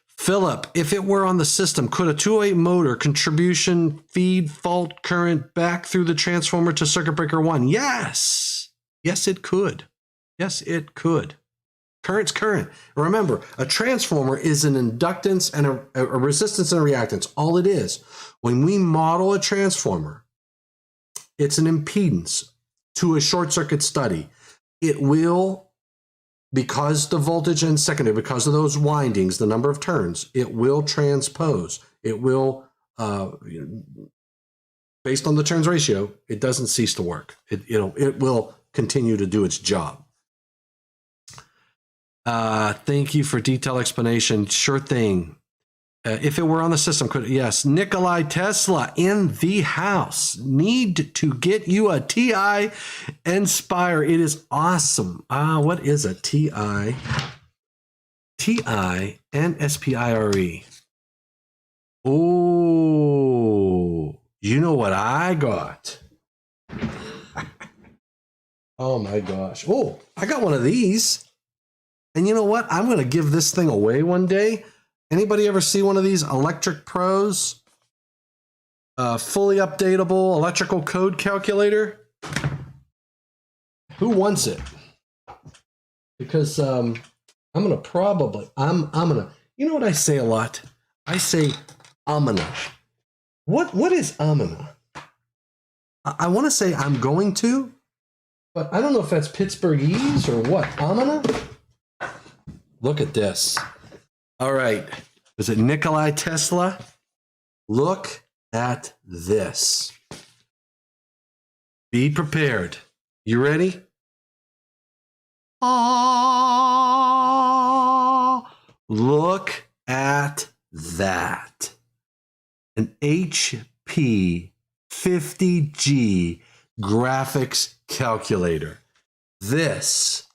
Speaker 1: Philip, if it were on the system, could a 208 motor contribution feed fault current back through the transformer to circuit breaker 1? Yes. Yes, it could. Yes, it could. Current's current. Remember, a transformer is an inductance and a resistance and a reactance. All it is. When we model a transformer, it's an impedance to a short circuit study. It will, because the voltage and secondary, because of those windings, the number of turns, it will transpose. It will, based on the turns ratio, it doesn't cease to work. It will continue to do its job. Thank you for detailed explanation. Sure thing. If it were on the system, could yes. Nikolai Tesla in the house. Need to get you a TI Inspire. It is awesome. What is a TI? TI and SPIRE. Oh, you know what I got? Oh my gosh. Oh, I got one of these. And you know what? I'm going to give this thing away one day. Anybody ever see one of these Electric Pros? Fully updatable electrical code calculator? Who wants it? Because I'm gonna probably you know what I say a lot? I say gonna. What is gonna? I want to say I'm going to, but I don't know if that's Pittsburghese or what. Gonna. Look at this. All right. Was it Nikola Tesla? Look at this. Be prepared. You ready? Look at that. An HP 50G graphics calculator. This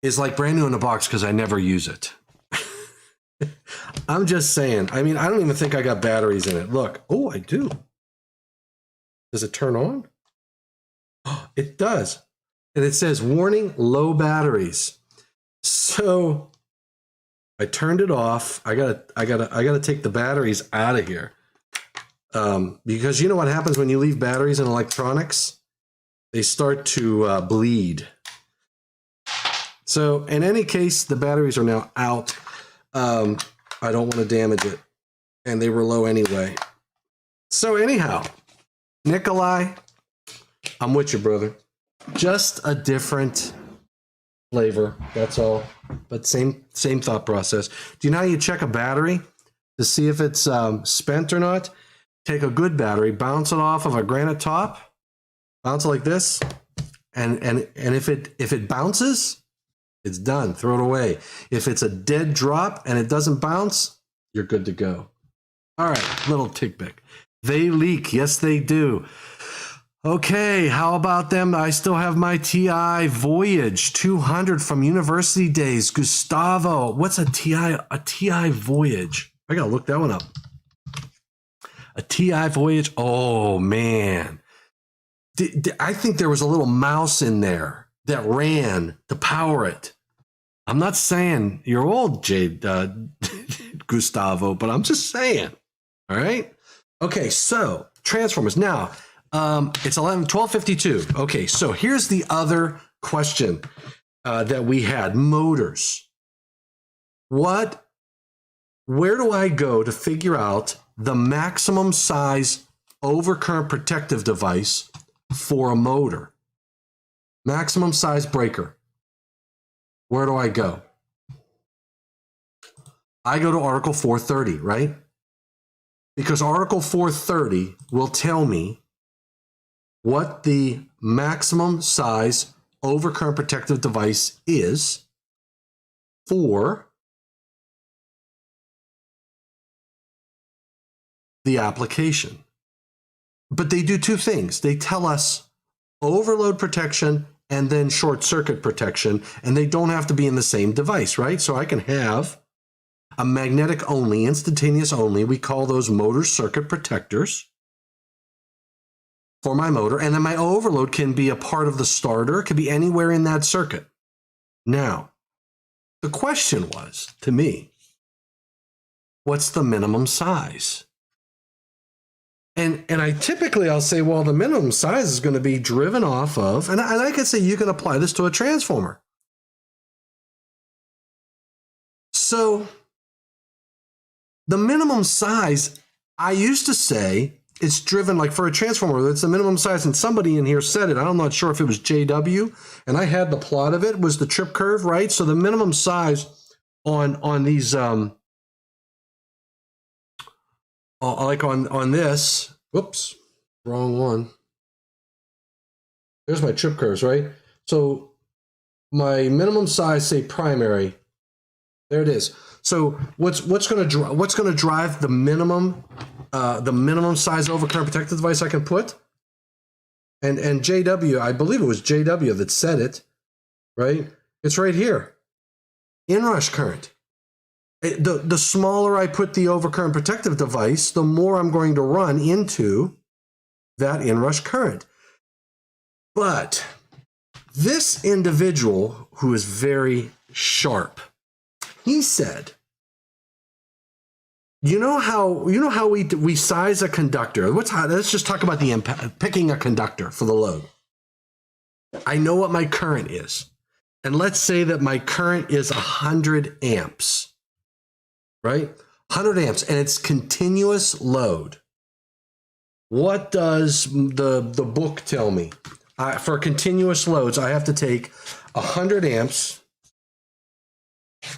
Speaker 1: is like brand new in the box because I never use it. I'm just saying. I mean, I don't even think I got batteries in it. Look. Oh, I do. Does it turn on? Oh, it does. And it says, warning, low batteries. So I turned it off. I gotta take the batteries out of here. Because you know what happens when you leave batteries in electronics? They start to bleed. So in any case, the batteries are now out. I don't want to damage it. And they were low anyway. So anyhow, Nikolai, I'm with you, brother. Just a different flavor, that's all. But same thought process. Do you know how you check a battery to see if it's spent or not? Take a good battery, bounce it off of a granite top, bounce it like this, and if it bounces, it's done. Throw it away. If it's a dead drop and it doesn't bounce, you're good to go. All right, little tidbit. They leak. Yes, they do. Okay, how about them? I still have my TI Voyage 200 from university days. Gustavo, what's a TI? A TI Voyage. I gotta look that one up. A TI Voyage. Oh man, I think there was a little mouse in there that ran to power it. I'm not saying you're old, Gustavo, but I'm just saying. All right. Okay, so Transformers. Now, it's 12:52. Okay, so here's the other question that we had. Motors. Where do I go to figure out the maximum size overcurrent protective device for a motor? Maximum size breaker. Where do I go? I go to Article 430, right? Because Article 430 will tell me what the maximum size overcurrent protective device is for the application. But they do two things. They tell us overload protection and then short circuit protection, and they don't have to be in the same device, right? So I can have a magnetic only, instantaneous only. We call those motor circuit protectors for my motor. And then my overload can be a part of the starter. It could be anywhere in that circuit. Now, the question was, to me, what's the minimum size? And I'll say, well, the minimum size is going to be driven off of, and I could say you can apply this to a transformer. So the minimum size, I used to say it's driven like for a transformer, it's the minimum size, and somebody in here said it. I'm not sure if it was JW, and I had the plot of it, was the trip curve, right? So the minimum size on these like on this, whoops, wrong one. There's my trip curves, right? So my minimum size, say primary, there it is. So what's going to drive the minimum size overcurrent protective device I can put? And JW, I believe it was JW that said it, right? It's right here, inrush current. The smaller I put the overcurrent protective device, the more I'm going to run into that inrush current. But this individual, who is very sharp, he said, you know how we size a conductor. Let's just talk about picking a conductor for the load. I know what my current is. And let's say that my current is 100 amps, right? 100 amps, and it's continuous load. What does the book tell me? For continuous loads, I have to take 100 amps.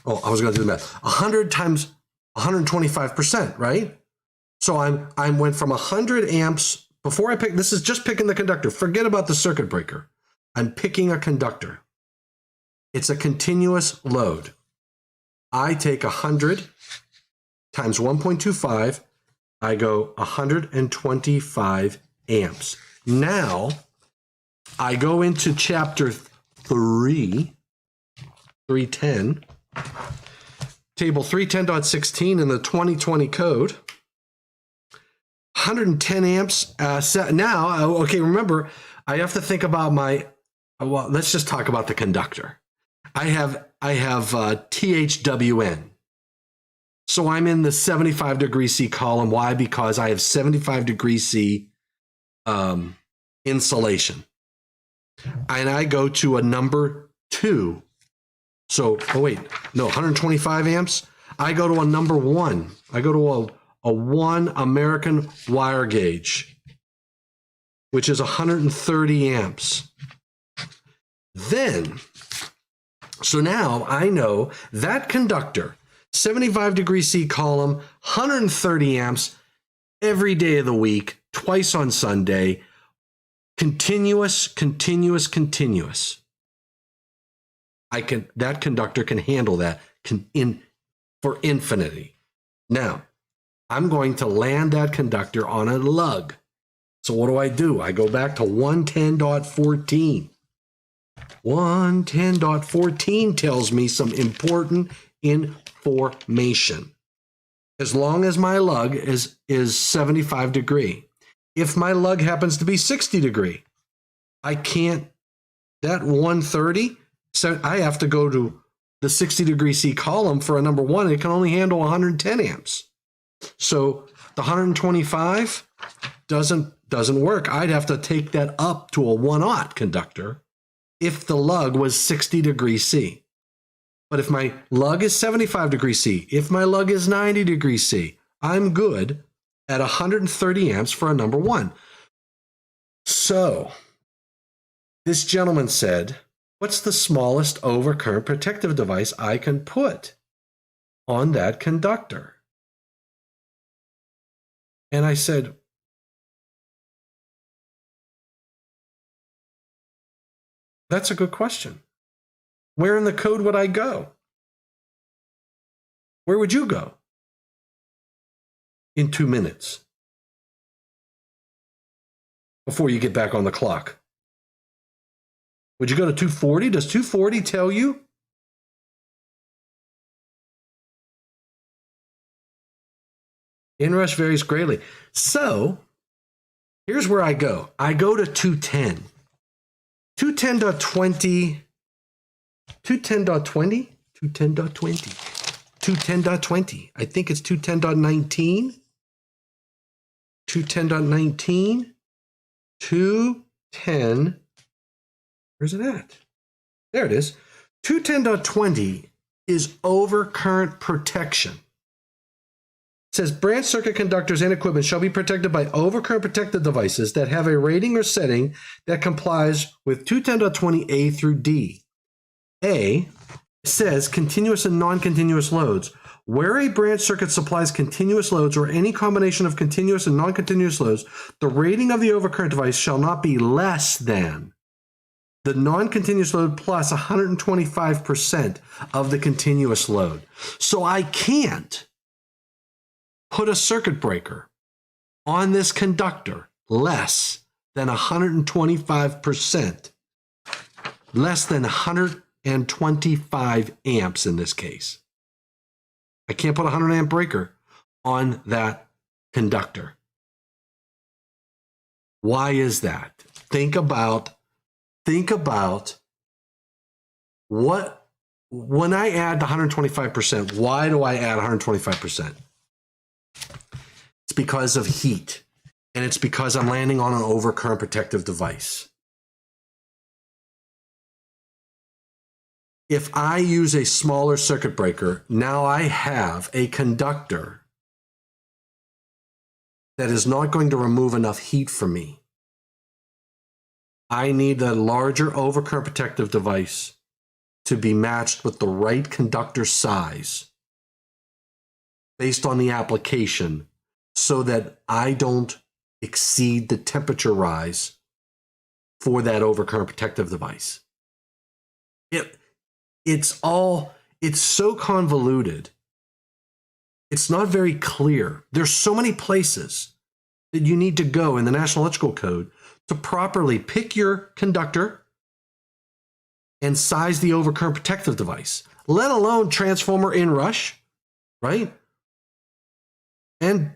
Speaker 1: Oh, I was going to do the math. 100 times 125%, right? So I went from 100 amps before I pick. This is just picking the conductor. Forget about the circuit breaker. I'm picking a conductor. It's a continuous load. I take 100 times 1.25. I go 125 amps. Now I go into chapter 310, table 310.16 in the 2020 code. 110 amps. Now, okay, remember, I have to think about well, let's just talk about the conductor. I have THWN. So I'm in the 75 degree C column. Why? Because I have 75 degree C insulation. And I go to a number 2. So, 125 amps. I go to a number 1. I go to a 1 American wire gauge, which is 130 amps. Then, so now I know that conductor, 75 degree C column, 130 amps every day of the week, twice on Sunday, continuous. That conductor can handle that for infinity. Now, I'm going to land that conductor on a lug. So what do? I go back to 110.14. 110.14 tells me some important information. As long as my lug is 75 degree. If my lug happens to be 60 degree, I can't, that 130, so I have to go to the 60 degree C column for a number 1. It can only handle 110 amps. So the 125 doesn't work. I'd have to take that up to a 1/0 conductor if the lug was 60 degrees C. But if my lug is 75 degrees C, if my lug is 90 degrees C, I'm good at 130 amps for a number 1. So this gentleman said, what's the smallest overcurrent protective device I can put on that conductor? And I said, that's a good question. Where in the code would I go? Where would you go? In 2 minutes. Before you get back on the clock. Would you go to 240? Does 240 tell you? Inrush varies greatly. So, here's where I go. I go to 210. 210.20. 210.20? 210.20. 210.20. I think it's 210.19. 210.19. 210. Where's it at? There it is. 210.20 is overcurrent protection. It says branch circuit conductors and equipment shall be protected by overcurrent protective devices that have a rating or setting that complies with 210.20A through D. A says continuous and non-continuous loads. Where a branch circuit supplies continuous loads or any combination of continuous and non-continuous loads, the rating of the overcurrent device shall not be less than the non-continuous load plus 125% of the continuous load. So I can't put a circuit breaker on this conductor less than 125%, less than 125 amps in this case. I can't put a 100 amp breaker on that conductor. Why is that? Think about what, when I add the 125%, why do I add 125%? It's because of heat, and it's because I'm landing on an overcurrent protective device. if I use a smaller circuit breaker, now I have a conductor that is not going to remove enough heat for me. I need a larger overcurrent protective device to be matched with the right conductor size based on the application so that I don't exceed the temperature rise for that overcurrent protective device. It's so convoluted. It's not very clear. There's so many places that you need to go in the National Electrical Code to properly pick your conductor and size the overcurrent protective device, let alone transformer inrush, right? And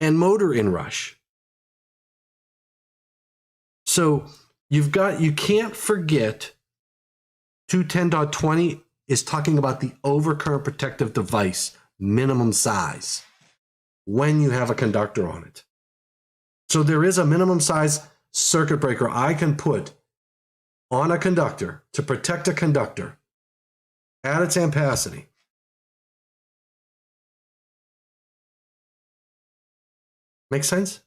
Speaker 1: motor inrush. So you can't forget 210.20 is talking about the overcurrent protective device minimum size when you have a conductor on it. So there is a minimum size circuit breaker I can put on a conductor to protect a conductor at its ampacity. Make sense?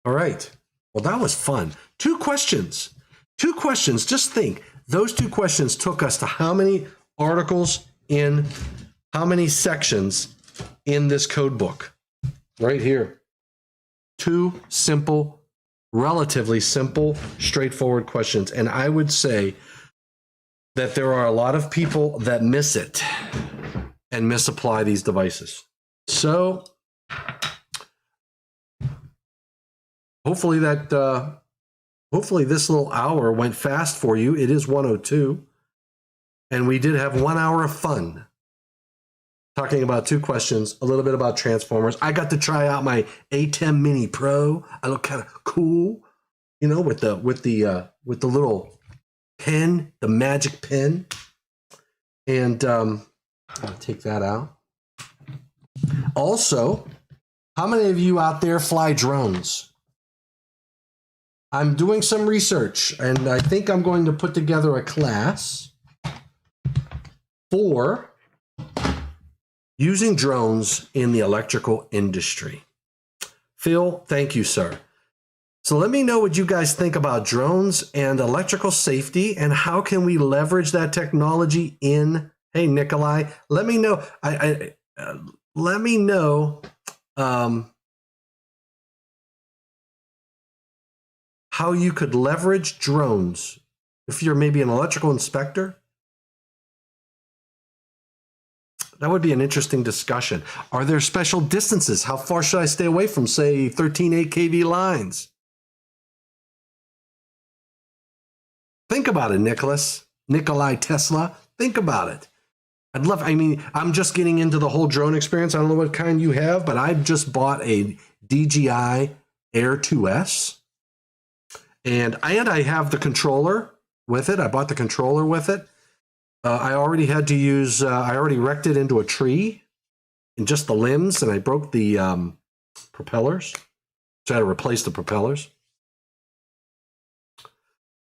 Speaker 1: All right. Well, that was fun. Two questions. Just think. Those two questions took us to how many articles in how many sections in this code book? Right here. Two simple, relatively simple, straightforward questions. And I would say that there are a lot of people that miss it and misapply these devices. So hopefully this little hour went fast for you. It is 1:02. And we did have 1 hour of fun talking about two questions, a little bit about transformers. I got to try out my A10 Mini Pro. I look kind of cool, you know, with the little pen, the magic pen. And I'll take that out. Also, how many of you out there fly drones? I'm doing some research, and I think I'm going to put together a class for using drones in the electrical industry. Phil, thank you, sir. So let me know what you guys think about drones and electrical safety, and how can we leverage that technology in. Hey, Nikolai, let me know. Let me know how you could leverage drones if you're maybe an electrical inspector. That would be an interesting discussion. Are there special distances? How far should I stay away from, say, 13.8 kV lines? Think about it, Nikolai Tesla. Think about it. I'm just getting into the whole drone experience. I don't know what kind you have, but I've just bought a DJI Air 2S. And I have the controller with it. I bought the controller with it. I already had to use, I already wrecked it into a tree in just the limbs, and I broke the propellers. So I had to replace the propellers.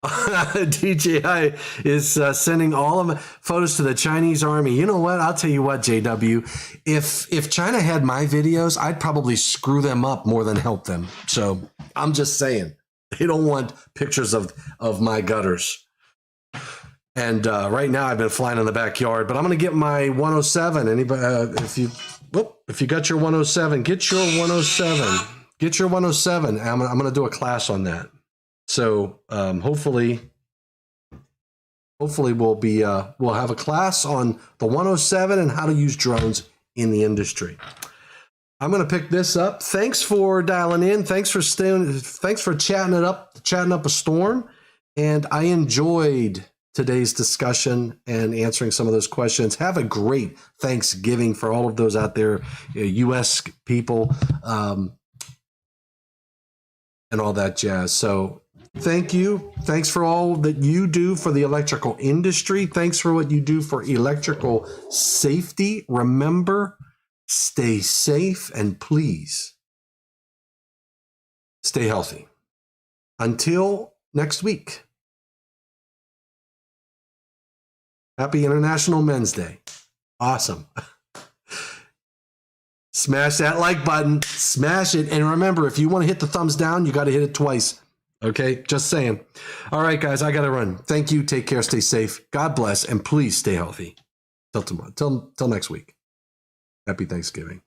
Speaker 1: DJI is sending all of my photos to the Chinese army. You know what? I'll tell you what, JW. If China had my videos, I'd probably screw them up more than help them. So I'm just saying, they don't want pictures of my gutters. And right now I've been flying in the backyard, but I'm going to get my 107. Anybody, if you got your 107, get your 107. Get your 107. I'm going to do a class on that. So hopefully we'll have a class on the 107 and how to use drones in the industry. I'm going to pick this up. Thanks for dialing in. Thanks for staying. Thanks for chatting up a storm. And I enjoyed today's discussion and answering some of those questions. Have a great Thanksgiving for all of those out there, U.S. people, and all that jazz. So thank you. Thanks for all that you do for the electrical industry. Thanks for what you do for electrical safety. Remember, stay safe and please stay healthy. until next week, happy International Men's Day. Awesome. Smash that like button. Smash it. And remember, if you want to hit the thumbs down, you got to hit it twice. Okay? Just saying. All right, guys, I got to run. Thank you. Take care. Stay safe. God bless. And please stay healthy. Till tomorrow. Till next week. Happy Thanksgiving.